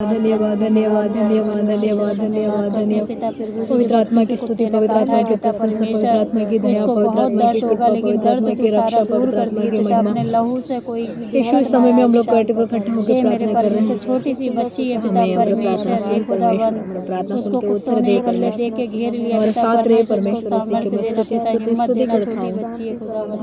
धन्यवाद धन्यवाद धन्यवाद धन्यवाद धन्यवाद धन्यवाद। पवित्र आत्मा की स्तुति, पवित्र आत्मा की प्रशंसा, पवित्र आत्मा की दया, पवित्र आत्मा की कृपा, पवित्र आत्मा की रक्षा, पवित्र आत्मा की महिमा। लहू से कोई यीशु इस समय में हम लोग इकट्ठे होकर प्रार्थना कर रहे हैं। छोटी सी बच्ची है पिता परमेश्वर, हे खुदावन उसको उत्तर दे के घेर लिया और पिता साथ रहे परमेश्वर, परमेश्वर सामर्थ्य देना पिता, हिम्मत देना छोटी बच्ची है खुदावन।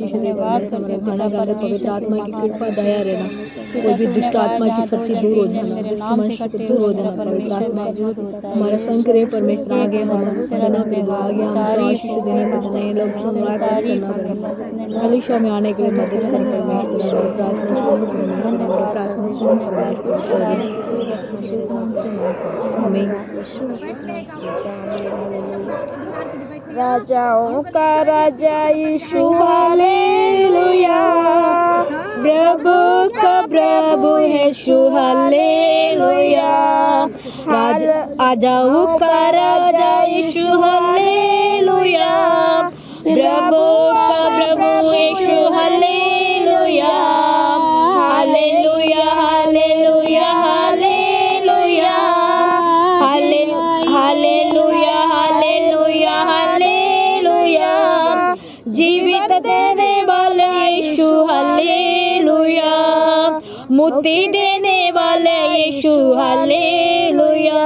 धन्यवाद करते हैं पिता पवित्र आत्मा की कृपा दया रहना, कोई पिता, भी दुष्ट आत्मा की शक्ति दूर हो जाना, मेरे दुष्ट नाम से मनुष्य इकट्ठे दूर हो हो जाना। जाना पवित्र आत्मा मौजूद होता है। हमारा संग रहे परमेश्वर, आगे हम तेरा देना प्रभु, आगे हमको आशीष देने को नहीं लोग शुरुआत करना पड़ेगा। हमेशा में आने के लिए मदद कर परमेश्वर। राजाओं का राजा यीशु हालेलुया, प्रभु का प्रभु यीशु हालेलुया, राजाओं का राजा यीशु हालेलुया, प्रभु का प्रभु Yeshu hallelujah, hallelujah hallelujah hallelujah, hallelujah hallelujah hallelujah, जीवित देने वाले यीशु हालेलुया, मुक्ति देने वाले यीशु हालेलुया,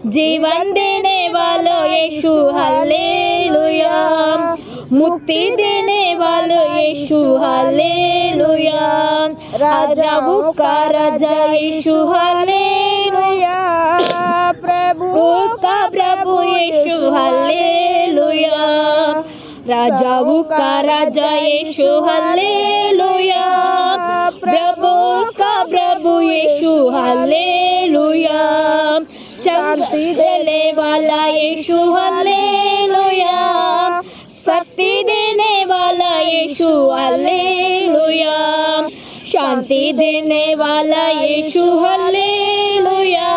जीवन देने वाला यीशु हालेलुया, मुक्ति देने वाला यीशु हालेलुया, राजाओं का राजा यीशु हालेलुया, प्रभु का प्रभु यीशु हालेलुया, राजाओं का राजा यीशु हालेलुया, प्रभु का प्रभु यीशु हालेलुया, शांति देने वाला यीशु हालेलुया, शक्ति देने वाला यीशु हालेलुया, शांति देने वाला यीशु हालेलुया,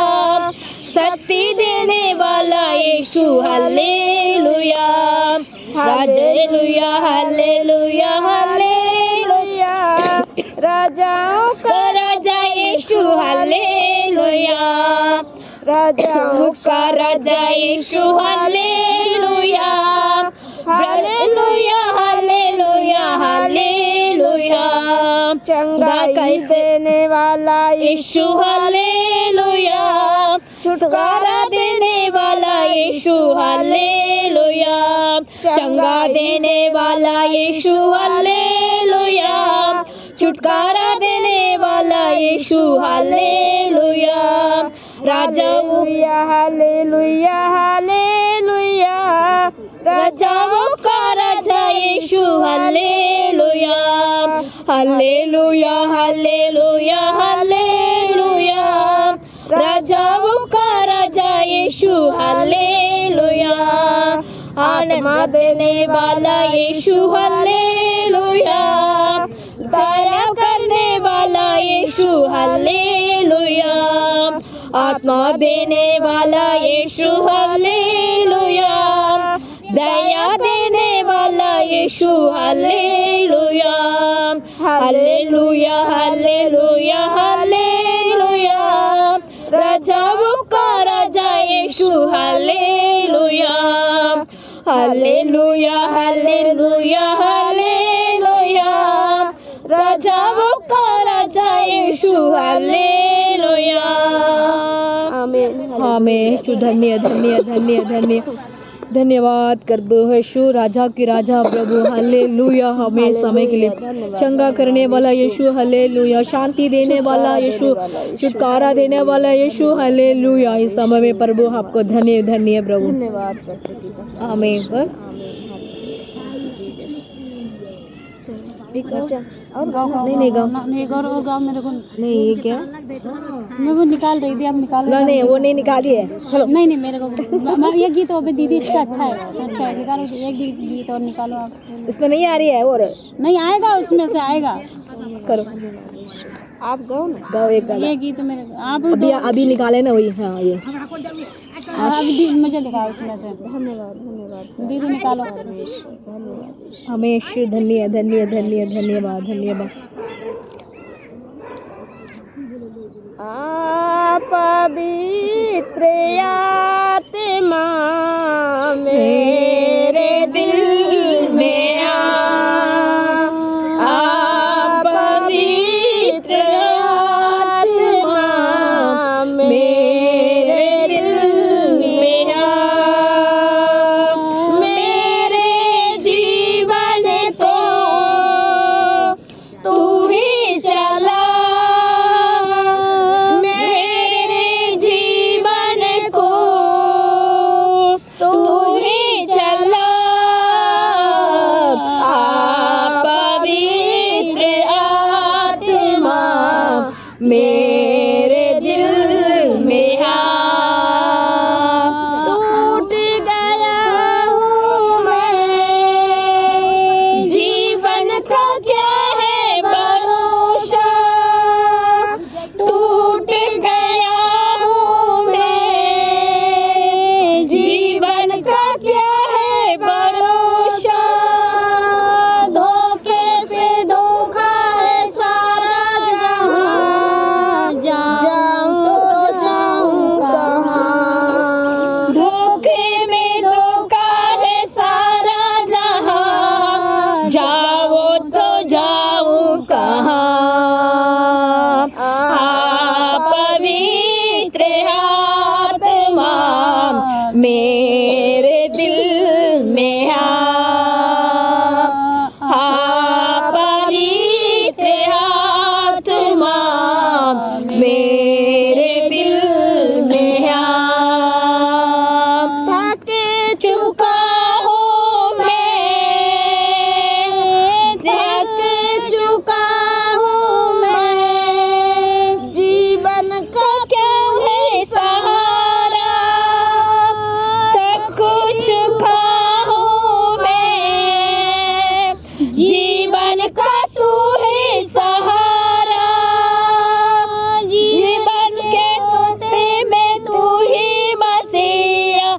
शक्ति देने वाला यीशु हालेलुया, हालेलुया हालेलुया हालेलुया, राजाओं का राजा यीशु हालेलुया, राजाओं का राजा यीशु हालेलुया, हालेलुया हालेलुया हालेलुया, चंगाई देने वाला यीशु हालेलुया, छुटकारा देने वाला यीशु हालेलुया, चंगा देने वाला यीशु हालेलुया, छुटकारा देने वाला यीशु हालेलुया, राजाओं हालेलुया हालेलुया, राजाओं का राजा यीशु हालेलुया, हालेलुया हालेलुया हालेलुया, राजाओं का राजा यीशु हालेलुया, आत्मा देने वाला यीशु हालेलुया, दया करने वाला यीशु हालेलुया, आत्मा देने वाला यीशु हालेलुया, दया देने वाला यीशु हालेलुया, हालेलुया हालेलुया हालेलुया, राजाओं का राजा यीशु हालेलुया, हालेलुया हालेलुया हालेलुया, राजाओं का राजा यीशु हालेलुया। आमीन आमीन। धन्य धन्य धन्य धन्य धन्यवाद करबो यीशु, राजा की राजा प्रभु हालेलुया। हमें समय के लिए चंगा करने वाला यीशु हालेलुया, शांति देने वाला यीशु, छुटकारा देने वाला यीशु हालेलुया। इस समय में प्रभु आपको धन्य धन्य प्रभु धन्यवाद। आमीन। बस और गाँव नहीं गाँव और गाँव मेरे को नहीं, ये क्या मैं वो निकाल रही थी, आप निकाल नहीं, वो नहीं निकाली है। नहीं मेरे को ये गीत वो दीदी इसका अच्छा है निकालो, एक गीत और निकालो आप। इसमें नहीं आ रही है और नहीं आएगा, उसमें से आएगा। करो आप गाओ ना, गाओ एक गाना। ये गीत मेरे आप अभी निकाले ना वही। हाँ ये अभी मुझे दिखाओ उसमें से। धन्यवाद दीदी, निकालो। हमेशा धन्य धन्य धन्य धन्यवाद धन्यवाद। पवित्र आत्मा मेरे दिल में आ पवित्र आत्मा मेरे दिल में आ मेरे जीवन को तू ही चला मेरे जीवन को तू ही चला पवित्र आत्मा मेरे दिल में आ टूट गया हूँ मैं जीवन का क्या है भरोसा टूट गया हूँ मैं जीवन का क्या है भरोसा धोखे से धोखा है सारा जहां जाऊं तो जाऊं कहाँ धोखे में धोखा है सारा जहां जाओ तो जाऊं कहाँ पवित्र आत्मा मेरे दिल में आ पवित्र आत्मा मेरे दिल में आ थक चुका हूँ मैं थक चुका हूँ मैं जीवन का क्या है सहारा थक चुका हूँ मैं जीवन का तू है सहारा जीवन के सोते में तू ही मसीहा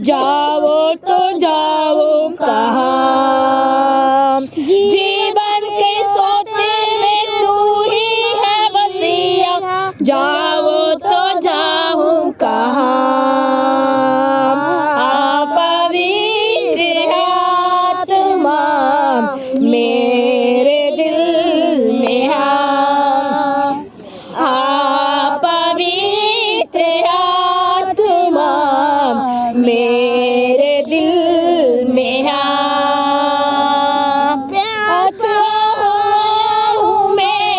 जाओ तो जाओ कहाँ जीवन के सोते में तू ही है मसीहा जाओ तो जाऊं कहाँ पवित्र आत्मा मेरे दिल में आ पवित्र आत्मा मेरे दिल में आ प्यासा हुआ हूँ मैं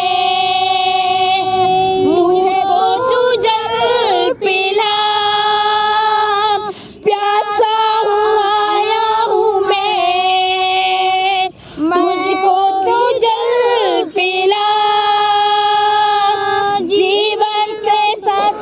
मुझे तो तू जल पिला प्यासा हुआ हूँ मैं मुझको तू जल पिला जीवन से सब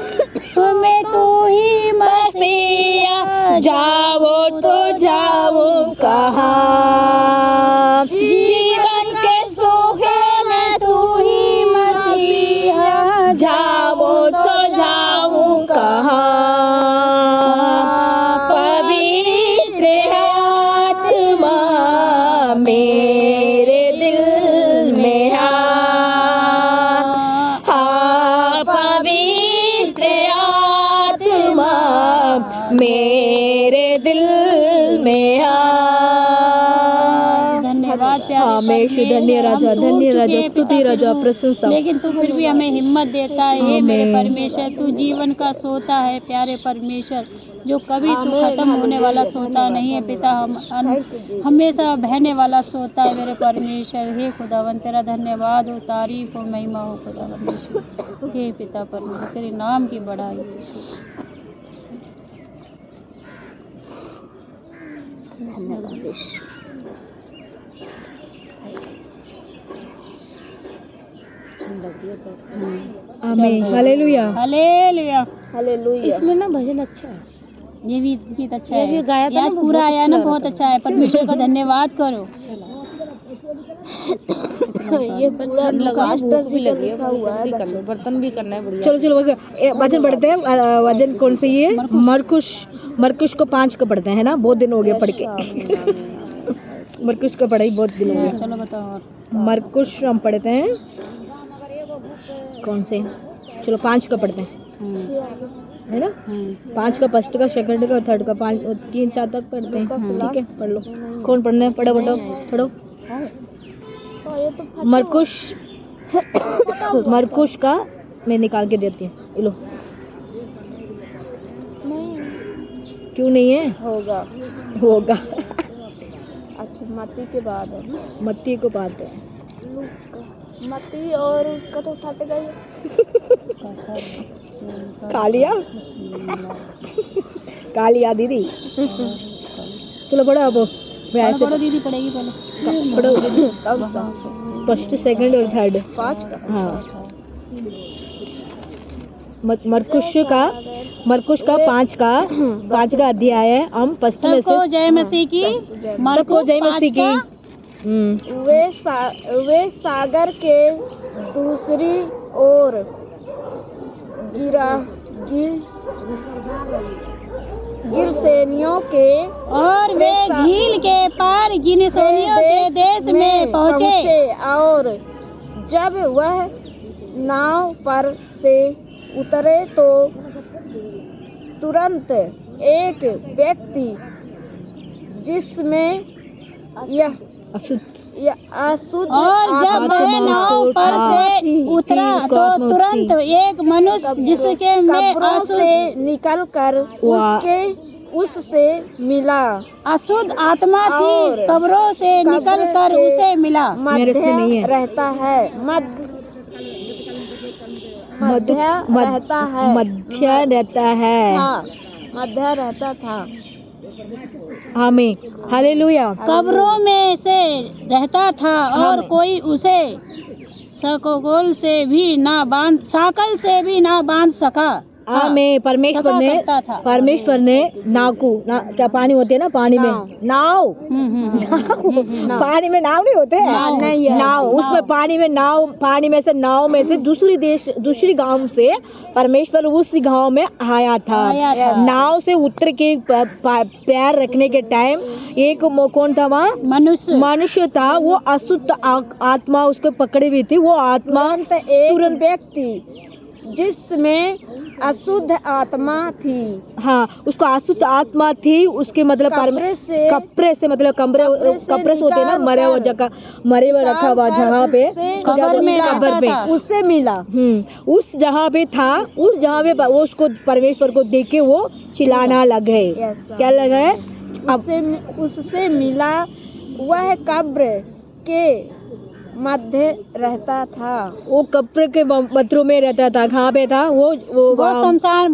में तू ही मसीहा जाओ तो जाओ कहाँ जीवन के सोखे में तू ही मसीहा जाओ तो जाओ कहाँ पवित्र आत्मा मेरे दिल में आ पवित्र आत्मा मेरे दिल में आ धन्यवाद हमेशा धन्य राजा, स्तुति राजा, प्रशंसा। लेकिन तू फिर भी हमें हिम्मत देता है हे मेरे परमेश्वर तू जीवन का सोता है प्यारे परमेश्वर जो कभी तू खत्म होने वाला सोता नहीं है पिता हम हमेशा बहने वाला सोता है मेरे परमेश्वर हे खुदावन तेरा धन्यवाद हो तारीफ हो महिमा हो खुदा परमेश्वर हे पिता परमेश्वर तेरे नाम की बड़ाई हो आमीन हालेलुया हालेलुया हालेलुया। इसमें ना भजन अच्छा है ये भी गीत अच्छा है ये गाया था ना पूरा आया ना बहुत अच्छा है परमेश्वर का धन्यवाद करो ये पूरा मास्टर जी लिखा हुआ है बर्तन भी करना है बढ़िया। चलो चलो वजन पढ़ते हैं वजन कौन सी है मरकुश को 5 को पढ़ते हैं ना बहुत दिन हो गए पढ़ के मरकुश को पढ़ाई बहुत दिन हो गए। चलो बताओ मरकुश हम पढ़ते हैं कौन से चलो 5 का पढ़ते हैं, है ना? 5 का फर्स्ट का, सेकंड का और थर्ड का, 5 और 3 4 तक पढ़ते हैं। ठीक है, पढ़ लो। कौन पढ़ना है? पढ़ो बताओ, पढ़ो। मरकुश का मैं निकाल के देती हूँ, ये लो। क्यों नहीं है? होगा। अच्छा, मत्ती के बाद है। मत्ती को बात है। मत्ती और उसका तो फट गई। कालिया दीदी। चलो पढ़ो अब। वैसे पढ़ो दीदी, पढ़ेगी पहले। पढ़ो दीदी। फर्स्ट, सेकंड और थर्ड। 5 का। हाँ। मरकुश का 5 का अध्याय है। हम पश्चिम में सबको से जय मसीह की। सबको जय मसीह की। वे सागर के दूसरी ओर गिरसेनियों के और वे झील के पार गिरसेनियों के देश में पहुँचे। और जब वह नाव पर से उतरे तो तुरंत एक व्यक्ति जिसमें यह अशुद्ध और जब वह नाव पर से उतरा तो तुरंत एक मनुष्य जिसके में कब्रों से निकलकर उससे मिला। अशुद्ध आत्मा थी, कब्रों से निकलकर उसे मिला। मेरे से नहीं है। रहता है मध्य रहता था। आमीन, हालेलुया। कब्रों में से रहता था और कोई उसे शकल से भी ना बांध सका। आमीन। परमेश्वर ने क्या पानी होते हैं ना, पानी में नाव, पानी में नाव नहीं होते हैं, नाव। उसमें पानी में से दूसरी गांव से परमेश्वर उस गांव में आया था। नाव से उतर के पैर रखने के टाइम एक कौन था वहाँ? मनुष्य था। वो अशुद्ध आत्मा उसको पकड़ी हुई थी। वो आत्मा तुरंत व्यक्ति जिसमें अशुद्ध आत्मा थी। हाँ, उसको अशुद्ध आत्मा थी। उसके मतलब कपड़े से मतलब कपड़े से होते ना, मरे हुए रखा हुआ जहाँ पे कब्र पे उससे मिला। उस जहाँ पे था, उस जहाँ पे वो उसको परमेश्वर को देख के वो चिल्लाना लगे। क्या लगा है? उससे मिला। वह कब्र के मध्य रहता था। वो कब्र के मध्य में रहता था। कहाँ पे था? वो संसार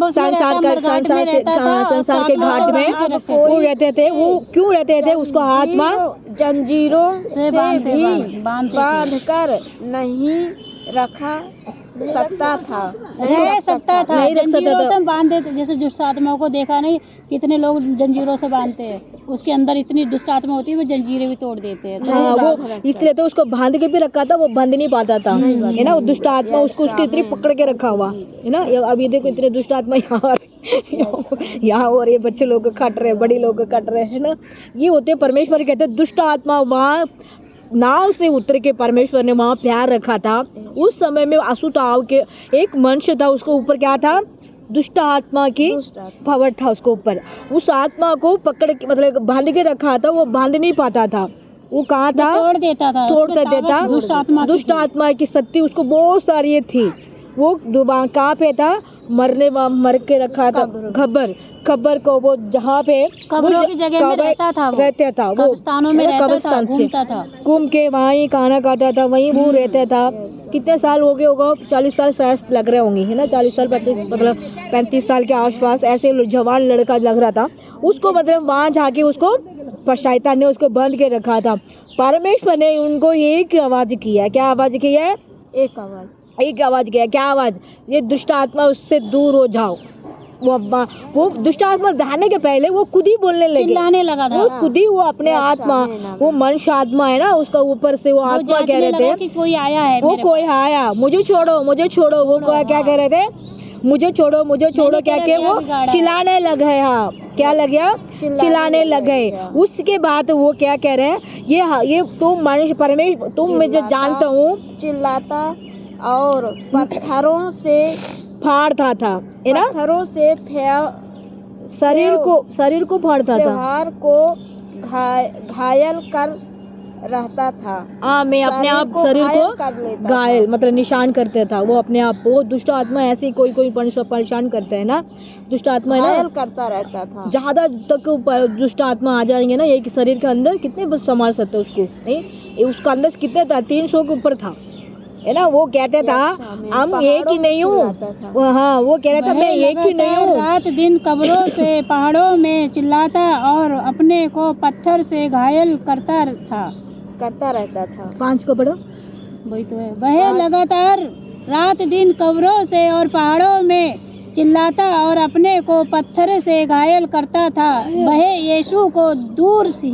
के घाट में वो रहते थे। वो क्यों रहते थे? उसको आत्मा जंजीरों से भी बांध कर नहीं रखा सकता था। नहीं रख सकता था। जंजीरों से बांधे थे। जैसे दुष्ट आत्माओं को देखा नहीं, कितने लोग जंजीरों से बांधते हैं। उसके अंदर इतनी दुष्ट आत्मा होती है, वो जंजीरें भी तोड़ देते हैं। हाँ, वो इसलिए तो उसको बांध के भी रखा था। वो बंध नहीं पाता था, है ना? वो दुष्ट आत्मा उसको उसकी इतनी पकड़ के रखा हुआ है ना। अब ये देखो, इतने दुष्ट आत्मा यहाँ और ये बच्चे लोग कट रहे, बड़ी लोग कट रहे, है ना? ये होते परमेश्वर कहते हैं दुष्ट आत्मा। वहाँ नाव से उतर के परमेश्वर ने वहाँ प्यार रखा था। उस समय में अशुद्ध के एक मनुष्य था, उसको ऊपर क्या था? दुष्ट आत्मा की पावर था उसको ऊपर। उस आत्मा को पकड़ के मतलब बांध के रखा था। वो बांध नहीं पाता था। वो कहाँ था? तोड़ देता दुष्ट आत्मा की शक्ति उसको बहुत सारी थी। वो कहाँ पे था? मर के रखा था। खबर को वो जहाँ पे कब्रों की जगह में रहता था वो कब्रिस्तानों में रहता था, घूमता था। घूम के वहीं खाना खाता था, वहीं वो रहता था। कितने साल हो गए होगा? 40 साल शायद लग रहे होंगे, है ना? 40 साल 25 मतलब 35 साल के आसपास ऐसे जवान लड़का लग रहा था उसको। मतलब वहाँ जाके उसको शैतान ने उसको बंद के रखा था। परमेश्वर ने उनको एक आवाज किया। क्या आवाज की है? एक आवाज किया। क्या आवाज? ये दुष्ट आत्मा उससे दूर हो जाओ। वो दुष्ट आत्मा जाने के पहले वो खुद ही बोलने लगे, चिल्लाने लगा था। वो खुद ही, वो अपने आत्मा, वो मनुष्य आत्मा है ना, उसका ऊपर से वो आत्मा कह रहे थे कि कोई आया है, कोई आया, मुझे छोड़ो। वो क्या कह रहे थे? मुझे छोड़ो क्या के वो चिल्लाने लगे। हाँ, क्या लग गया? चिल्लाने लगे। उसके बाद वो क्या कह रहे हैं? ये तुम मनुष्य परमेश्वर, तुम मुझे जानता हूँ। चिल्लाता और पत्थरों से फाड़ता था, है ना, पत्थरों से शरीर को फाड़ता था। त्योहार को घायल कर रहता था। हाँ, मैं अपने आप शरीर को घायल मतलब निशान करता था वो अपने आप को। दुष्ट आत्मा ऐसे ही कोई परेशान करते हैं ना, दुष्ट आत्मा है ना, घायल करता रहता था। ज्यादा तक दुष्ट आत्मा आ जाएंगे ना एक शरीर के अंदर, कितने बस संभाल सकते उसको, नहीं उसका अंदर कितने था, 300 के ऊपर था, है ना। वो कहते था हम एक ही नहीं हूँ, हाँ वो कह रहा था मैं एक ही नहीं हूँ। रात दिन कब्रों से पहाड़ों में चिल्लाता और अपने को पत्थर से घायल करता रहता था। 5 को पढ़ो। वही तो है। वह लगातार रात दिन कब्रों से और पहाड़ों में चिल्लाता और अपने को पत्थर से घायल करता था। वह यीशु को दूर से